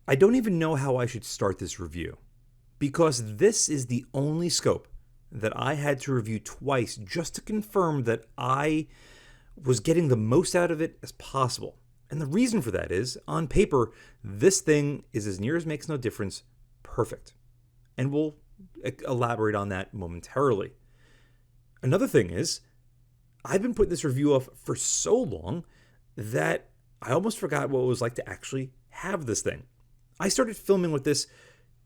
I don't even know how I should start this review, because this is the only scope that I had to review twice just to confirm that I was getting the most out of it as possible. And the reason for that is, on paper, this thing is, as near as makes no difference, perfect. And we'll elaborate on that momentarily. Another thing is, I've been putting this review off for so long that I almost forgot what it was like to actually have this thing. I started filming with this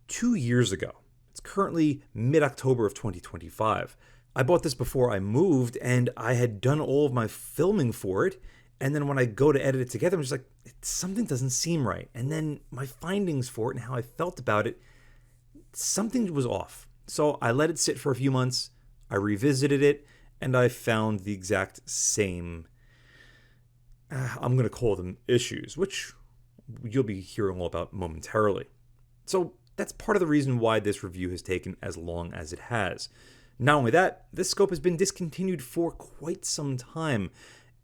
2 years ago. It's currently mid-October of 2025. I bought this before I moved, and I had done all of my filming for it. And then when I go to edit it together, I'm just like, something doesn't seem right. And then my findings for it and how I felt about it, something was off. So I let it sit for a few months. I revisited it, and I found the exact same, I'm going to call them issues, which you'll be hearing all about momentarily. So that's part of the reason why this review has taken as long as it has. Not only that, this scope has been discontinued for quite some time,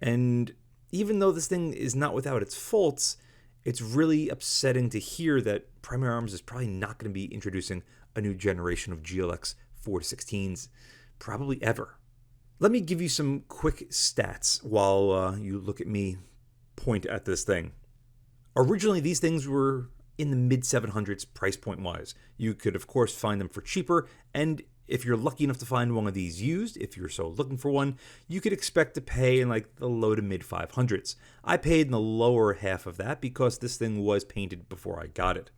and even though this thing is not without its faults, it's really upsetting to hear that Primary Arms is probably not going to be introducing a new generation of GLX 416s, probably ever. Let me give you some quick stats while you look at me point at this thing. Originally, these things were in the mid-700s price point-wise. You could, of course, find them for cheaper, and if you're lucky enough to find one of these used, if you're so looking for one, you could expect to pay in like the low to mid-500s. I paid in the lower half of that because this thing was painted before I got it.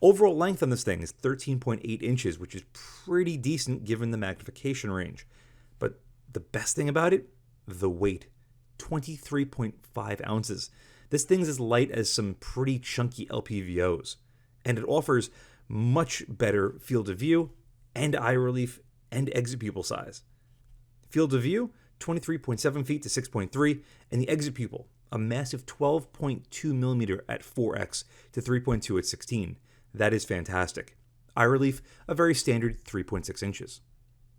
Overall length on this thing is 13.8 inches, which is pretty decent given the magnification range. But the best thing about it, the weight, 23.5 ounces. This thing's as light as some pretty chunky LPVOs, and it offers much better field of view and eye relief and exit pupil size. Field of view, 23.7 feet to 6.3, and the exit pupil, a massive 12.2 millimeter at 4x to 3.2 at 16. That is fantastic. Eye relief, a very standard 3.6 inches.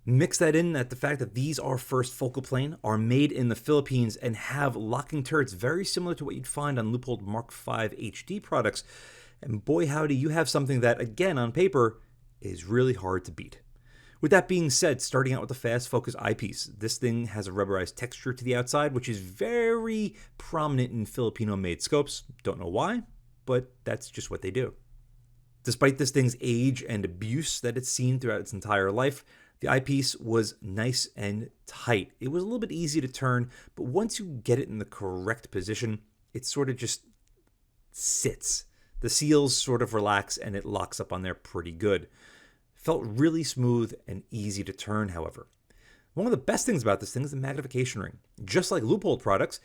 Mix that in at the fact that these are first focal plane, are made in the Philippines, and have locking turrets very similar to what you'd find on Leupold Mark V HD products. And boy howdy, you have something that, again, on paper, is really hard to beat. With that being said, starting out with the fast focus eyepiece, this thing has a rubberized texture to the outside, which is very prominent in Filipino-made scopes. Don't know why, but that's just what they do. Despite this thing's age and abuse that it's seen throughout its entire life, the eyepiece was nice and tight. It was a little bit easy to turn, but once you get it in the correct position, it sort of just sits. The seals sort of relax and it locks up on there pretty good. Felt really smooth and easy to turn, however. One of the best things about this thing is the magnification ring. Just like Leupold products,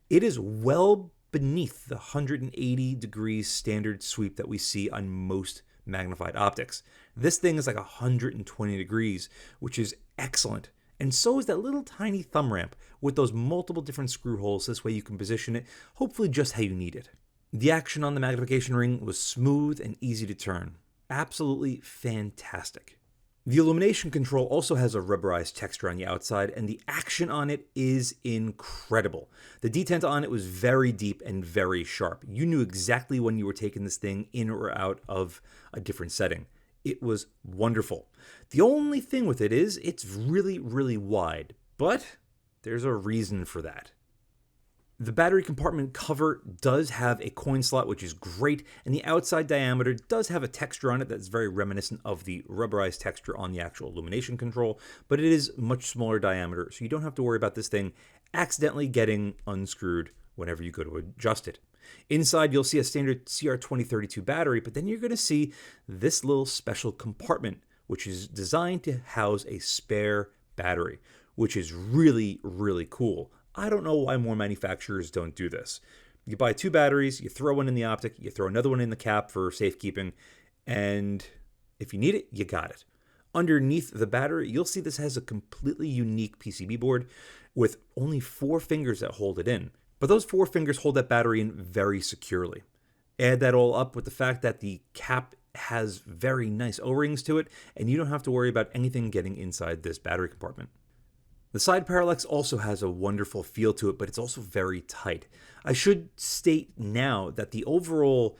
it is well beneath the 180 degrees standard sweep that we see on most magnified optics. This thing is like 120 degrees, which is excellent. And so is that little tiny thumb ramp with those multiple different screw holes. This way you can position it, hopefully just how you need it. The action on the magnification ring was smooth and easy to turn. Absolutely fantastic. The illumination control also has a rubberized texture on the outside, and the action on it is incredible. The detent on it was very deep and very sharp. You knew exactly when you were taking this thing in or out of a different setting. It was wonderful. The only thing with it is it's really, really wide, but there's a reason for that. The battery compartment cover does have a coin slot, which is great, and the outside diameter does have a texture on it that's very reminiscent of the rubberized texture on the actual illumination control, but it is much smaller diameter, so you don't have to worry about this thing accidentally getting unscrewed whenever you go to adjust it. Inside, you'll see a standard CR2032 battery, but then you're going to see this little special compartment, which is designed to house a spare battery, which is really, really cool. I don't know why more manufacturers don't do this. You buy 2 batteries, you throw one in the optic, you throw another one in the cap for safekeeping, and if you need it, you got it. Underneath the battery, you'll see this has a completely unique PCB board with only 4 fingers that hold it in. But those 4 fingers hold that battery in very securely. Add that all up with the fact that the cap has very nice O-rings to it, and you don't have to worry about anything getting inside this battery compartment. The side parallax also has a wonderful feel to it, but it's also very tight. I should state now that the overall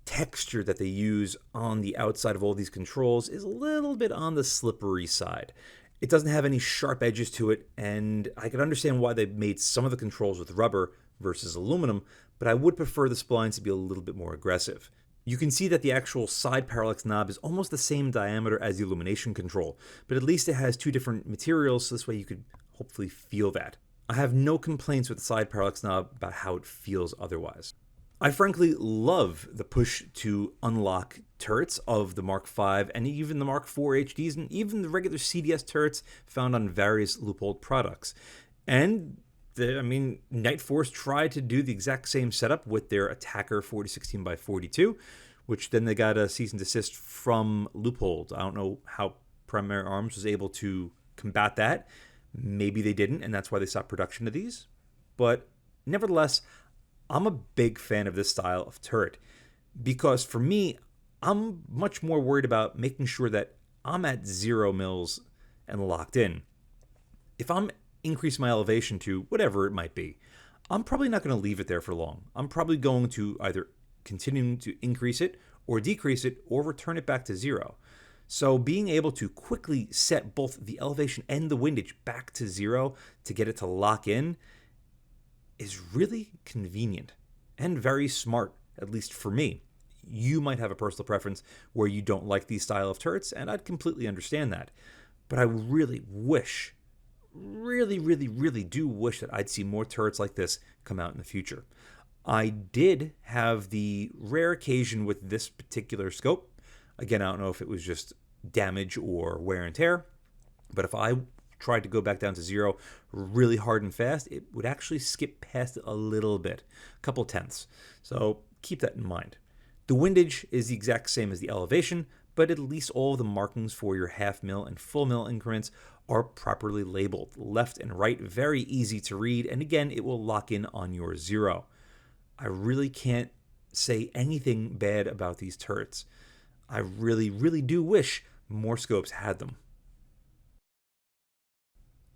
texture that they use on the outside of all these controls is a little bit on the slippery side. It doesn't have any sharp edges to it, and I can understand why they made some of the controls with rubber versus aluminum, but I would prefer the splines to be a little bit more aggressive. You can see that the actual side parallax knob is almost the same diameter as the illumination control, but at least it has two different materials, so this way you could hopefully feel that. I have no complaints with the side parallax knob about how it feels otherwise. I frankly love the push to unlock turrets of the Mark V and even the Mark IV HDs and even the regular CDS turrets found on various Leupold products. And Nightforce tried to do the exact same setup with their Attacker 4016x42, which then they got a cease and desist from Leupold. I don't know how Primary Arms was able to combat that. Maybe they didn't, and that's why they stopped production of these. But nevertheless, I'm a big fan of this style of turret because for me, I'm much more worried about making sure that I'm at 0 mils and locked in. If I'm increasing my elevation to whatever it might be, I'm probably not going to leave it there for long. I'm probably going to either continue to increase it or decrease it or return it back to 0. So being able to quickly set both the elevation and the windage back to 0 to get it to lock in is really convenient and very smart, at least for me. You might have a personal preference where you don't like these style of turrets, and I'd completely understand that. But I really wish, really do wish that I'd see more turrets like this come out in the future. I did have the rare occasion with this particular scope. Again, I don't know if it was just damage or wear and tear, but if I tried to go back down to 0 really hard and fast, it would actually skip past it a little bit, a couple tenths. So keep that in mind. The windage is the exact same as the elevation, but at least all of the markings for your half mil and full mil increments are properly labeled. Left and right, very easy to read, and again, it will lock in on your 0. I really can't say anything bad about these turrets. I really do wish more scopes had them.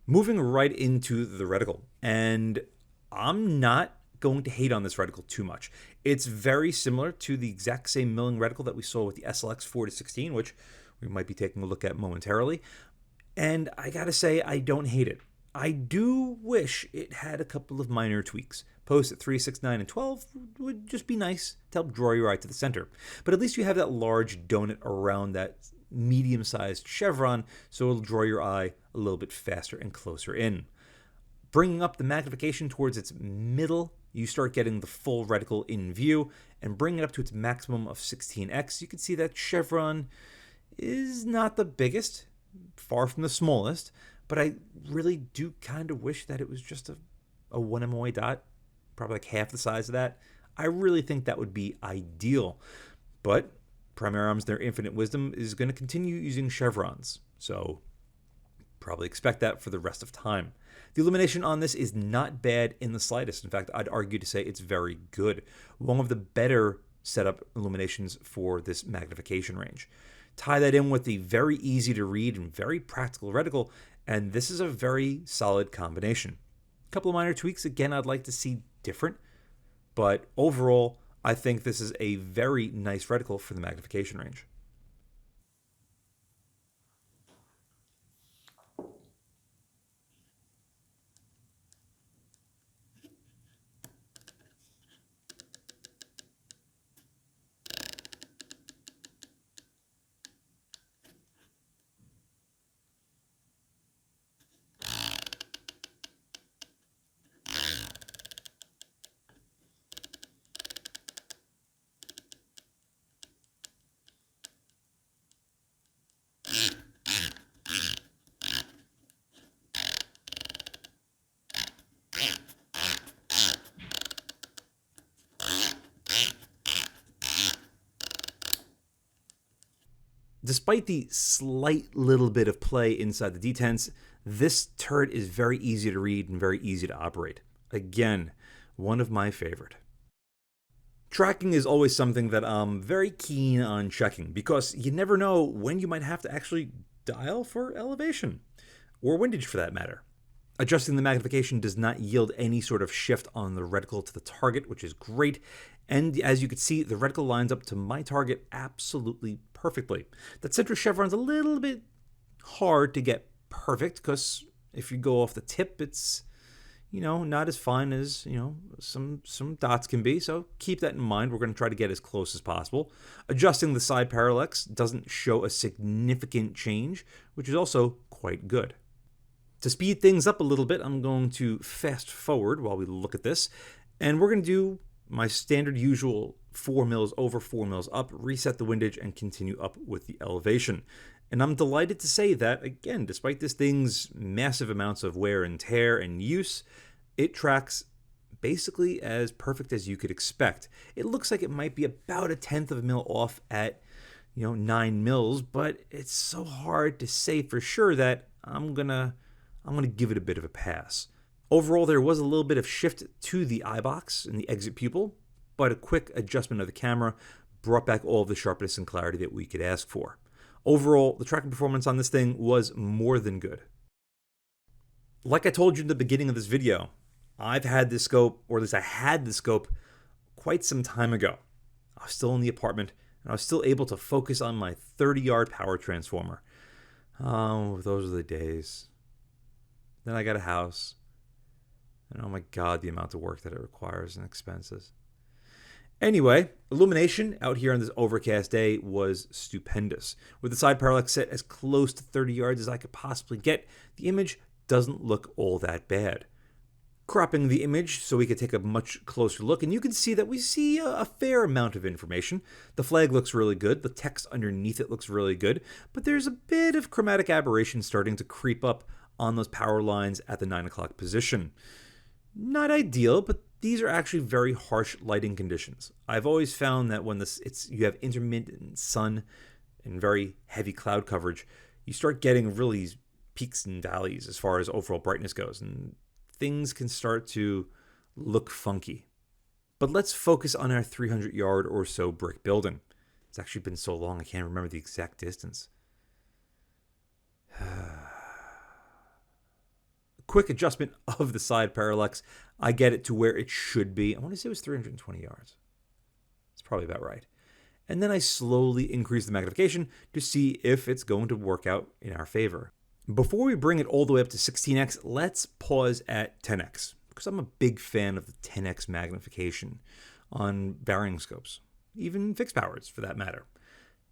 Moving right into the reticle, and I'm not going to hate on this reticle too much. It's very similar to the exact same milling reticle that we saw with the SLX 4-16, which we might be taking a look at momentarily. And I gotta say, I don't hate it. I do wish it had a couple of minor tweaks. Posts at 3, 6, 9, and 12 would just be nice to help draw your eye to the center. But at least you have that large donut around that medium-sized chevron, so it'll draw your eye a little bit faster and closer in. Bringing up the magnification towards its middle, you start getting the full reticle in view, and bringing it up to its maximum of 16x, you can see that chevron is not the biggest, far from the smallest, but I really do kind of wish that it was just a 1 MOA dot, probably like half the size of that. I really think that would be ideal, but Primary Arms, their infinite wisdom, is going to continue using chevrons, so probably expect that for the rest of time. The illumination on this is not bad in the slightest. In fact, I'd argue to say it's very good. One of the better setup illuminations for this magnification range. Tie that in with the very easy to read and very practical reticle, and this is a very solid combination. A couple of minor tweaks, again, I'd like to see different, but overall, I think this is a very nice reticle for the magnification range. Despite the slight little bit of play inside the detents, this turret is very easy to read and very easy to operate. Again, one of my favorite. Tracking is always something that I'm very keen on checking because you never know when you might have to actually dial for elevation, or windage for that matter. Adjusting the magnification does not yield any sort of shift on the reticle to the target, which is great, And as you can see, the reticle lines up to my target absolutely perfectly. That center chevron's a little bit hard to get perfect because if you go off the tip, it's, not as fine as, some dots can be. So keep that in mind. We're going to try to get as close as possible. Adjusting the side parallax doesn't show a significant change, which is also quite good. To speed things up a little bit, I'm going to fast forward while we look at this. And we're going to do my standard usual 4 mils over, 4 mils up, reset the windage, and continue up with the elevation. And I'm delighted to say that, again, despite this thing's massive amounts of wear and tear and use, it tracks basically as perfect as you could expect. It looks like it might be about 1/10 of a mil off at, 9 mils, but it's so hard to say for sure that I'm gonna give it a bit of a pass. Overall, there was a little bit of shift to the eye box and the exit pupil, but a quick adjustment of the camera brought back all of the sharpness and clarity that we could ask for. Overall, the tracking performance on this thing was more than good. Like I told you in the beginning of this video, I've had this scope, or at least I had this scope quite some time ago. I was still in the apartment, and I was still able to focus on my 30-yard power transformer. Oh, those are the days. Then I got a house, and oh my God, the amount of work that it requires and expenses. Anyway, illumination out here on this overcast day was stupendous. With the side parallax set as close to 30 yards as I could possibly get, the image doesn't look all that bad. Cropping the image so we could take a much closer look, and you can see that we see a fair amount of information. The flag looks really good, the text underneath it looks really good, but there's a bit of chromatic aberration starting to creep up on those power lines at the 9 o'clock position. Not ideal, but these are actually very harsh lighting conditions. I've always found that when you have intermittent sun and very heavy cloud coverage, you start getting really peaks and valleys as far as overall brightness goes, and things can start to look funky. But let's focus on our 300-yard or so brick building. It's actually been so long I can't remember the exact distance. Quick adjustment of the side parallax. I get it to where it should be. I want to say it was 320 yards. It's probably about right. And then I slowly increase the magnification to see if it's going to work out in our favor. Before we bring it all the way up to 16x, let's pause at 10x, because I'm a big fan of the 10x magnification on varying scopes, even fixed powers for that matter.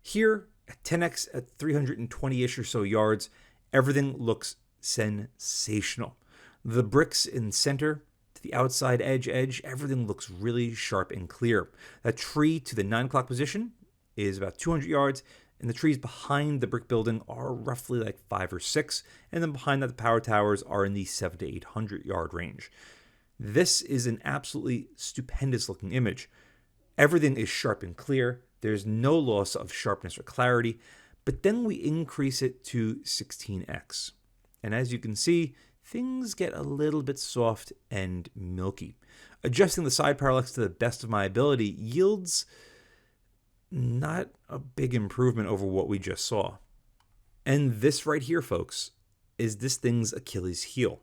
Here, at 10x at 320-ish or so yards, everything looks sensational. The bricks in center to the outside edge, everything looks really sharp and clear. That tree to the 9 o'clock position is about 200 yards, and the trees behind the brick building are roughly like 5 or 6, and then behind that the power towers are in the 700 to 800 yard range. This is an absolutely stupendous looking image. Everything is sharp and clear. There's no loss of sharpness or clarity, but then we increase it to 16x. And as you can see, things get a little bit soft and milky. Adjusting the side parallax to the best of my ability yields not a big improvement over what we just saw. And this right here, folks, is this thing's Achilles heel.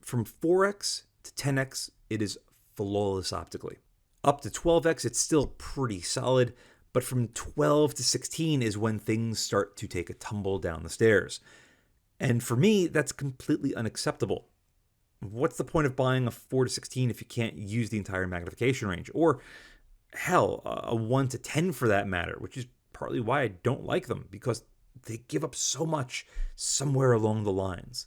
From 4x to 10x, it is flawless optically. Up to 12x, it's still pretty solid, but from 12 to 16 is when things start to take a tumble down the stairs. And for me, that's completely unacceptable. What's the point of buying a 4 to 16 if you can't use the entire magnification range? Or hell, a 1 to 10 for that matter, which is partly why I don't like them, because they give up so much somewhere along the lines.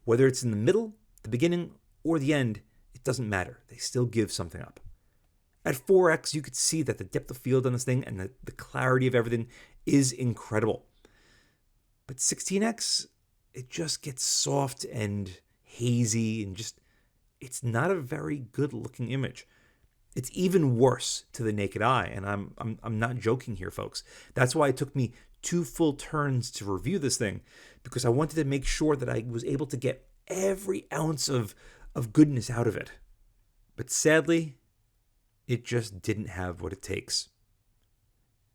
Whether it's in the middle, the beginning, or the end, it doesn't matter. They still give something up. At 4x, you could see that the depth of field on this thing and the clarity of everything is incredible. But 16x, it just gets soft and hazy and it's not a very good looking image. It's even worse to the naked eye, and I'm not joking here, folks. That's why it took me 2 full turns to review this thing, because I wanted to make sure that I was able to get every ounce of goodness out of it. But sadly, it just didn't have what it takes.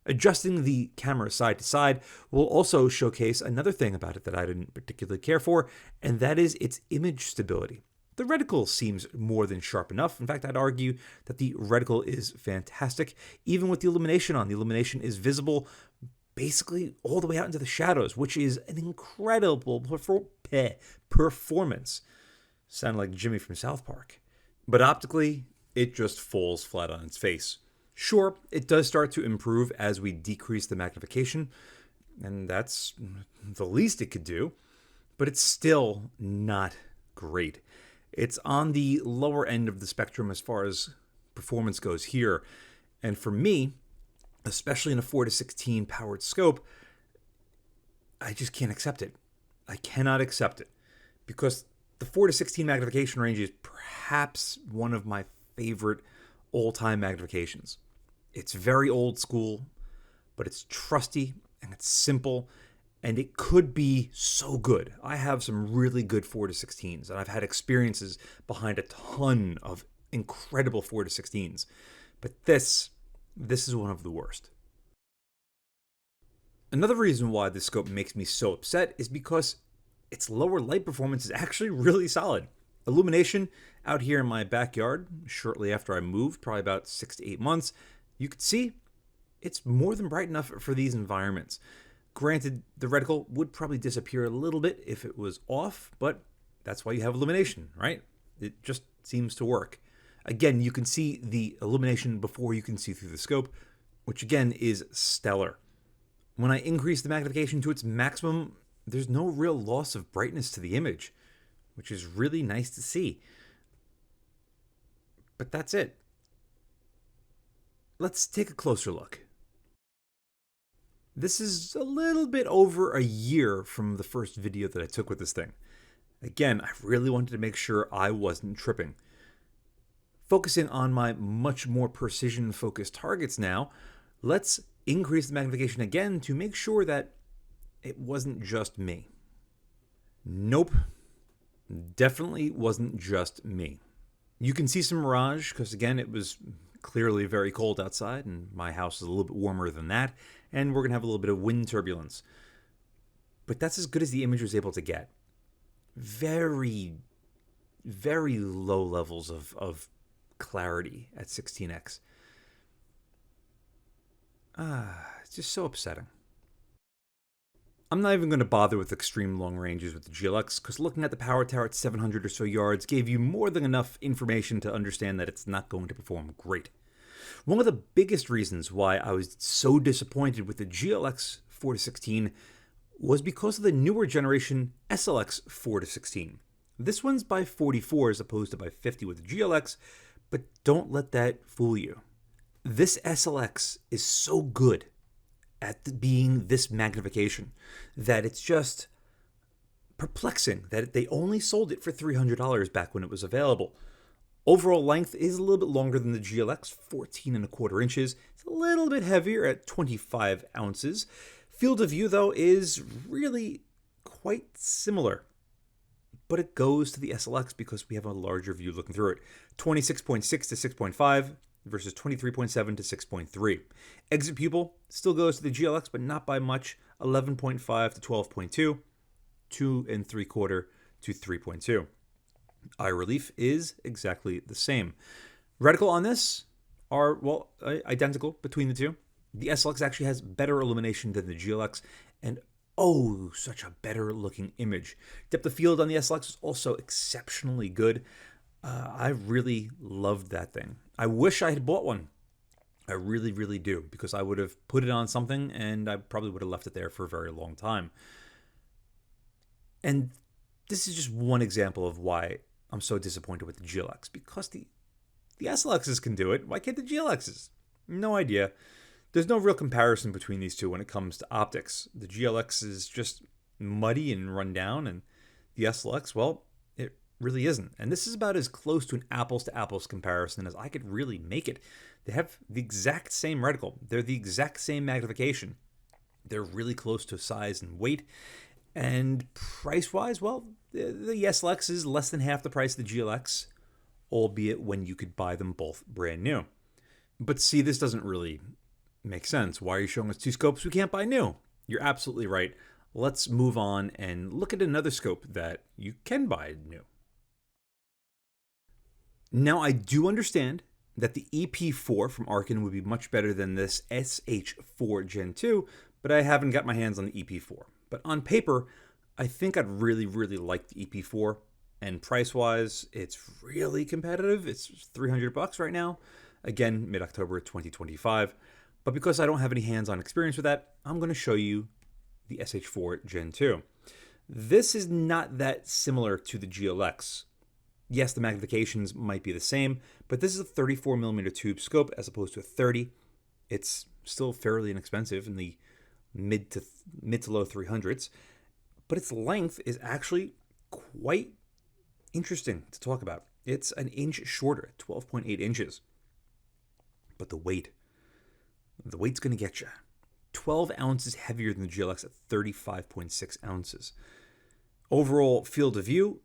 Adjusting the camera side to side will also showcase another thing about it that I didn't particularly care for, and that is its image stability. The reticle seems more than sharp enough. In fact, I'd argue that the reticle is fantastic, even with the illumination on. The illumination is visible basically all the way out into the shadows, which is an incredible performance. Sounded like Jimmy from South Park. But optically, it just falls flat on its face. Sure, it does start to improve as we decrease the magnification, and that's the least it could do, but it's still not great. It's on the lower end of the spectrum as far as performance goes here, and for me, especially in a 4-16 powered scope, I just can't accept it. I cannot accept it, because the 4-16 magnification range is perhaps one of my favorite all-time magnifications. It's very old school, but it's trusty and it's simple, and it could be so good. I have some really good 4-16s, and I've had experiences behind a ton of incredible 4-16s, but this is one of the worst. Another reason why this scope makes me so upset is because its lower light performance is actually really solid. Illumination out here in my backyard, shortly after I moved, probably about 6 to 8 months, you could see it's more than bright enough for these environments. Granted, the reticle would probably disappear a little bit if it was off, but that's why you have illumination, right? It just seems to work. Again, you can see the illumination before you can see through the scope, which again is stellar. When I increase the magnification to its maximum, there's no real loss of brightness to the image, which is really nice to see. But that's it. Let's take a closer look. This is a little bit over a year from the first video that I took with this thing. Again, I really wanted to make sure I wasn't tripping. Focusing on my much more precision-focused targets now, let's increase the magnification again to make sure that it wasn't just me. Nope, definitely wasn't just me. You can see some mirage, because again, it was clearly very cold outside, and my house is a little bit warmer than that, and we're going to have a little bit of wind turbulence. But that's as good as the image was able to get. Very, very low levels of clarity at 16x. It's just so upsetting. I'm not even going to bother with extreme long ranges with the GLX, because looking at the power tower at 700 or so yards gave you more than enough information to understand that it's not going to perform great. One of the biggest reasons why I was so disappointed with the GLX 4-16 was because of the newer generation SLX 4-16. This one's by 44 as opposed to by 50 with the GLX, but don't let that fool you. This SLX is so good at being this magnification that it's just perplexing that they only sold it for $300 back when it was available. Overall length is a little bit longer than the GLX, 14.25 inches. It's a little bit heavier at 25 ounces. Field of view, though, is really quite similar, but it goes to the SLX because we have a larger view looking through it. 26.6 to 6.5 versus 23.7 to 6.3. Exit pupil still goes to the GLX, but not by much. 11.5 to 12.2, 2.75 to 3.2. Eye relief is exactly the same. Reticle on this are, well, identical between the two. The SLX actually has better illumination than the GLX, and oh, such a better looking image. Depth of field on the SLX is also exceptionally good. I really loved that thing. I wish I had bought one. I really, really do, because I would have put it on something and I probably would have left it there for a very long time. And this is just one example of why I'm so disappointed with the GLX, because the SLXs can do it. Why can't the GLXs? No idea. There's no real comparison between these two when it comes to optics. The GLX is just muddy and run down, and the SLX, well, it really isn't. And this is about as close to an apples-to-apples comparison as I could really make it. They have the exact same reticle. They're the exact same magnification. They're really close to size and weight. And price-wise, well, the SLX is less than half the price of the GLX, albeit when you could buy them both brand new. But see, this doesn't really make sense. Why are you showing us two scopes we can't buy new? You're absolutely right. Let's move on and look at another scope that you can buy new. Now, I do understand that the EP4 from Arken would be much better than this SH4 Gen 2, but I haven't got my hands on the EP4. But on paper, I think I'd really, really like the EP4. And price-wise, it's really competitive. It's $300 right now. Again, mid-October 2025. But because I don't have any hands-on experience with that, I'm going to show you the SH4 Gen 2. This is not that similar to the GLX. Yes, the magnifications might be the same, but this is a 34mm tube scope as opposed to a 30. It's still fairly inexpensive in the mid to low 300s, but its length is actually quite interesting to talk about. It's an inch shorter, 12.8 inches. But the weight's going to get you. 12 ounces heavier than the GLX at 35.6 ounces. Overall field of view,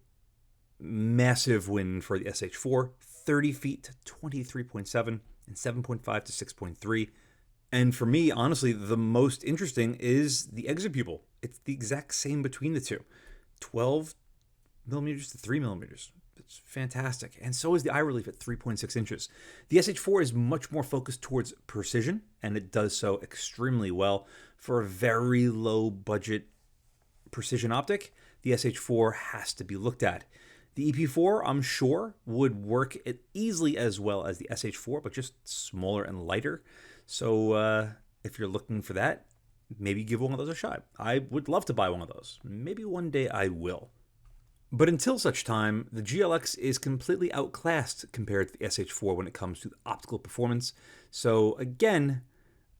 massive win for the SH4, 30 feet to 23.7 and 7.5 to 6.3. And for me, honestly, the most interesting is the exit pupil. It's the exact same between the two, 12 millimeters to 3 millimeters. It's fantastic. And so is the eye relief at 3.6 inches. The SH4 is much more focused towards precision, and it does so extremely well. For a very low budget precision optic, the SH4 has to be looked at. The EP4, I'm sure, would work easily as well as the SH4, but just smaller and lighter. So if you're looking for that, maybe give one of those a shot. I would love to buy one of those. Maybe one day I will. But until such time, the GLX is completely outclassed compared to the SH4 when it comes to optical performance. So again,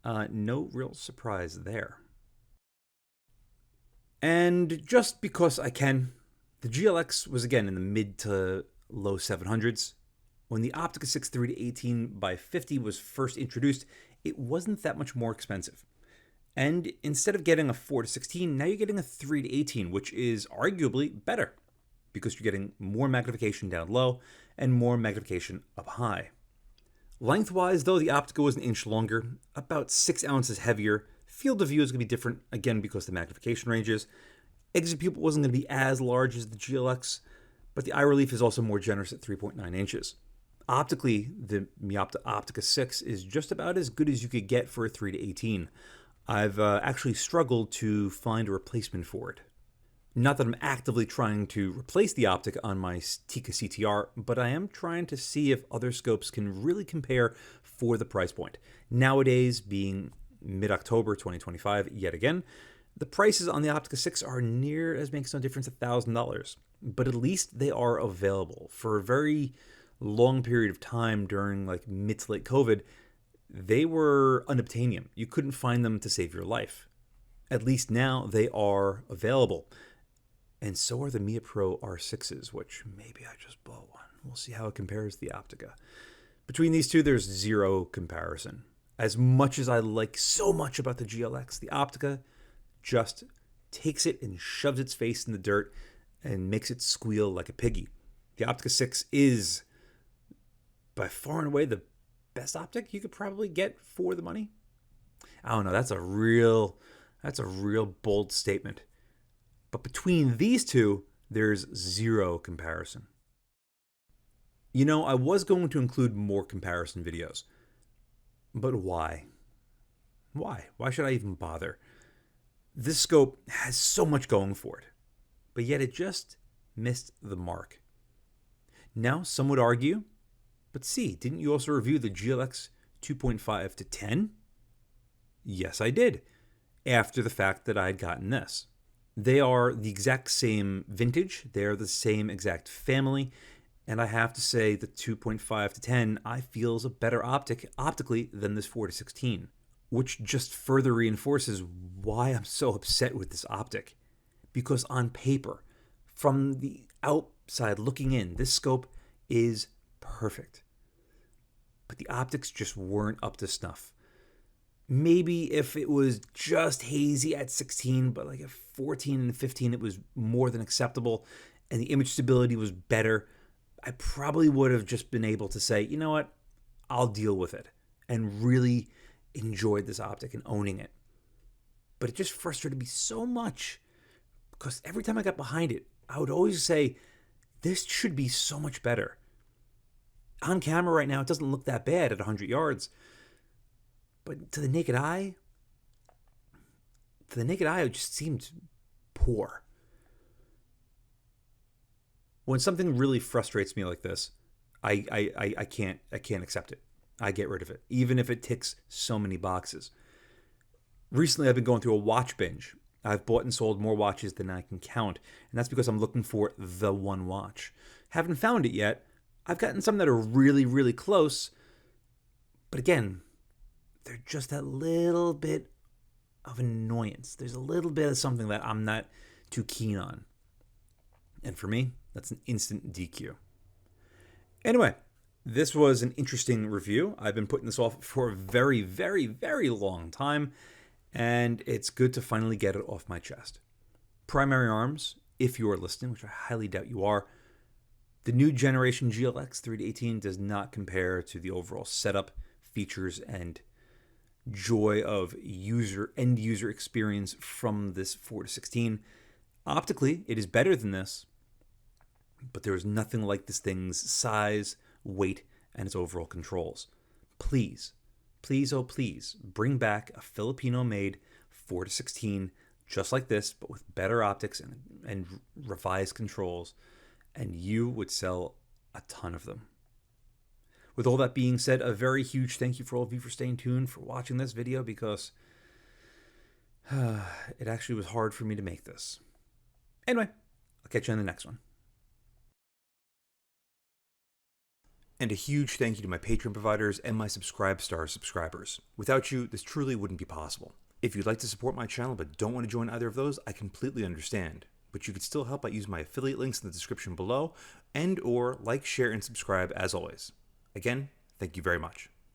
no real surprise there. And just because I can, the GLX was again in the mid to low 700s. When the Optica 6.3 to 18x50 was first introduced, it wasn't that much more expensive. And instead of getting a 4 to 16, now you're getting a 3 to 18, which is arguably better because you're getting more magnification down low and more magnification up high. Lengthwise, though, the Optica was an inch longer, about 6 ounces heavier. Field of view is going to be different, again, because the magnification ranges. Exit pupil wasn't going to be as large as the GLX, but the eye relief is also more generous at 3.9 inches. Optically, the Meopta Optica 6 is just about as good as you could get for a 3 to 18. I've actually struggled to find a replacement for it. Not that I'm actively trying to replace the optic on my Tikka CTR, but I am trying to see if other scopes can really compare for the price point. Nowadays, being mid-October 2025, yet again, the prices on the Optica 6 are near as makes no difference $1,000, but at least they are available. For a very long period of time during like mid to late COVID, they were unobtainium. You couldn't find them to save your life. At least now they are available. And so are the Mia Pro R6s, which maybe I just bought one. We'll see how it compares to the Optica. Between these two, there's zero comparison. As much as I like so much about the GLX, the Optica just takes it and shoves its face in the dirt and makes it squeal like a piggy. The Optica 6 is by far and away the best optic you could probably get for the money. I don't know, that's a real bold statement. But between these two, there's zero comparison. You know, I was going to include more comparison videos. But why? Why should I even bother? This scope has so much going for it, but yet it just missed the mark. Now, some would argue, but see, didn't you also review the GLX 2.5 to 10? Yes, I did, after the fact that I had gotten this. They are the exact same vintage, they're the same exact family, and I have to say the 2.5 to 10 I feel is a better optically than this 4 to 16, which just further reinforces why I'm so upset with this optic. Because on paper, from the outside looking in, this scope is perfect. But the optics just weren't up to snuff. Maybe if it was just hazy at 16, but like at 14 and 15, it was more than acceptable and the image stability was better, I probably would have just been able to say, you know what, I'll deal with it and really enjoyed this optic and owning it. But it just frustrated me so much because every time I got behind it, I would always say, this should be so much better. On camera right now, it doesn't look that bad at 100 yards. But to the naked eye, it just seemed poor. When something really frustrates me like this, I can't accept it. I get rid of it, even if it ticks so many boxes. Recently, I've been going through a watch binge. I've bought and sold more watches than I can count, and that's because I'm looking for the one watch. Haven't found it yet. I've gotten some that are really, really close, but again, they're just that little bit of annoyance. There's a little bit of something that I'm not too keen on. And for me, that's an instant DQ. Anyway, this was an interesting review. I've been putting this off for a very, very, very long time, and it's good to finally get it off my chest. Primary arms, if you are listening, which I highly doubt you are, the new generation GLX 3-18 does not compare to the overall setup, features, and joy of end user experience from this 4-16. Optically, it is better than this, but there is nothing like this thing's size, weight, and its overall controls. Please, please, oh please, bring back a Filipino-made 4-16 just like this, but with better optics and revised controls, and you would sell a ton of them. With all that being said, a very huge thank you for all of you for staying tuned, for watching this video, because it actually was hard for me to make this. Anyway, I'll catch you on the next one. And a huge thank you to my Patreon providers and my Subscribe Star subscribers. Without you, this truly wouldn't be possible. If you'd like to support my channel but don't want to join either of those, I completely understand. But you could still help by using my affiliate links in the description below, and or like, share, and subscribe as always. Again, thank you very much.